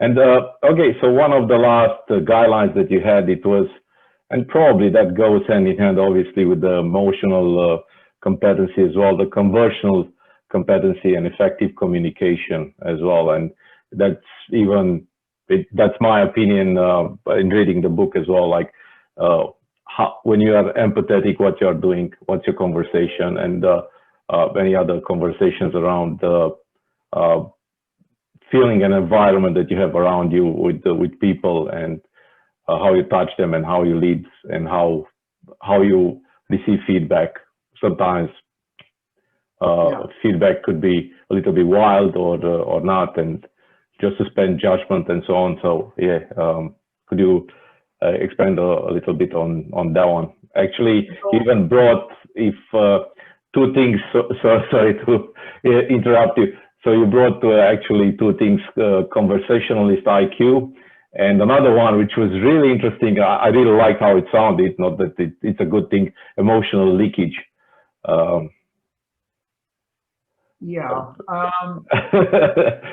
And okay, so one of the last guidelines that you had, it was, and probably that goes hand in hand, obviously, with the emotional competency as well, the conversational competency and effective communication as well. And that's even, that's my opinion in reading the book as well. Like when you are empathetic, what you're doing, what's your conversation, and any other conversations around uh, feeling an environment that you have around you with people, and how you touch them and how you lead and how you receive feedback. Sometimes feedback could be a little bit wild or not, and just suspend judgment and so on. So yeah, could you expand a little bit on that one? Actually, you even brought if two things. Sorry to interrupt you. So you brought actually two things: conversationalist IQ, and another one which was really interesting. I really like how it sounded. Not that it's a good thing. Emotional leakage. Yeah.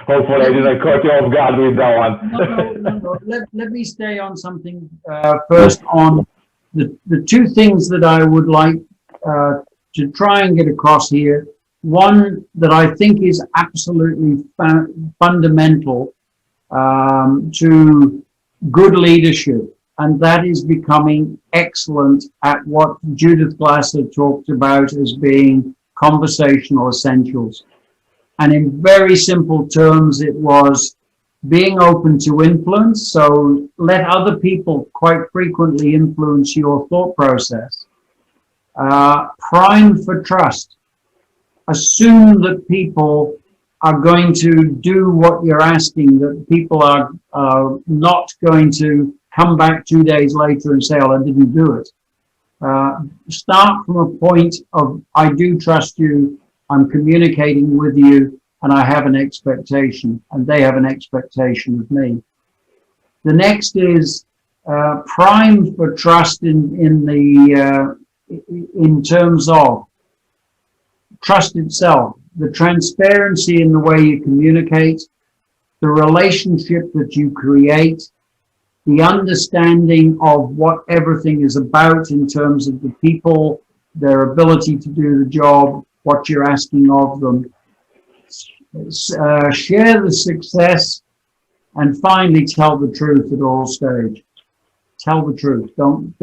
Hopefully, I didn't caught you off guard with that one. No. Let me stay on something first on the two things that I would like to try and get across here. One that I think is absolutely fundamental to good leadership, and that is becoming excellent at what Judith Glaser talked about as being conversational essentials. And in very simple terms, it was being open to influence. So let other people quite frequently influence your thought process. Prime for trust. Assume that people are going to do what you're asking, that people are not going to come back 2 days later and say, oh, I didn't do it. Start from a point of, I do trust you, I'm communicating with you, and I have an expectation, and they have an expectation of me. The next is prime for trust in terms of trust itself, the transparency in the way you communicate, the relationship that you create, the understanding of what everything is about in terms of the people, their ability to do the job, what you're asking of them. Share the success, and finally tell the truth at all stages. Tell the truth. Don't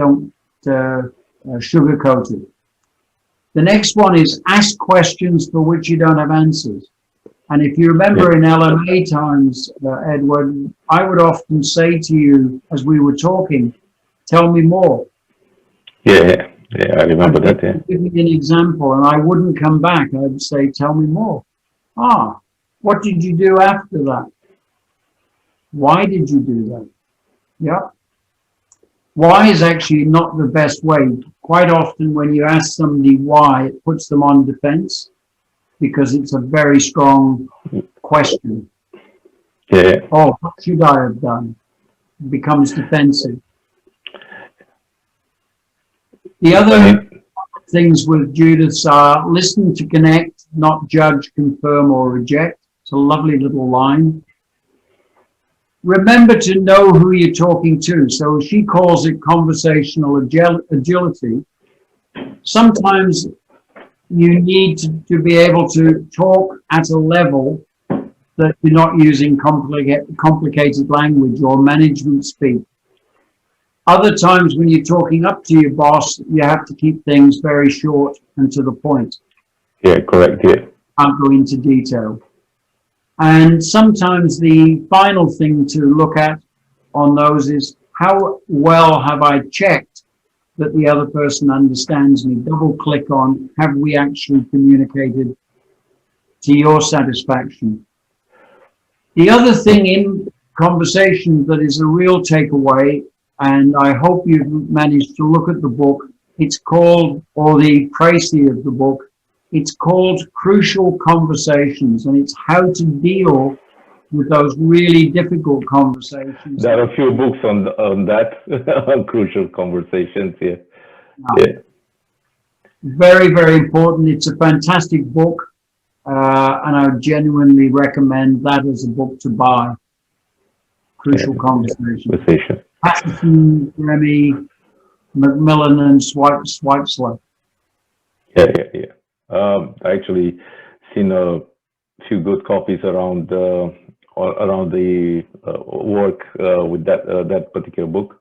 sugarcoat it. The next one is ask questions for which you don't have answers. And if you remember in LMA times, Edward, I would often say to you as we were talking, tell me more. Yeah, I remember that. Yeah. Give me an example, and I wouldn't come back. I'd say, tell me more. What did you do after that? Why did you do that? Yeah. Why is actually not the best way. Quite often when you ask somebody why, it puts them on defense because it's a very strong question. Yeah. Oh, what should I have done? It becomes defensive. The other things with Judith's are listen to connect, not judge, confirm, or reject. It's a lovely little line. Remember to know who you're talking to. So she calls it conversational agility. Sometimes you need to be able to talk at a level that you're not using complicated language or management speak. Other times when you're talking up to your boss, you have to keep things very short and to the point. Yeah, correct. Yeah. I'll go into detail. And sometimes the final thing to look at on those is how well have I checked that the other person understands me? Double click on, have we actually communicated to your satisfaction? The other thing in conversation that is a real takeaway, and I hope you've managed to look at the book, it's called, or the précis of the book, it's called Crucial Conversations, and it's how to deal with those really difficult conversations. There are a few books on that, on crucial conversations. Yeah. Very, very important. It's a fantastic book, and I would genuinely recommend that as a book to buy. Crucial Conversation. Conversation. Patterson, Remy, Macmillan, and Swipesler. Yeah. I actually seen a few good copies around the work with that particular book.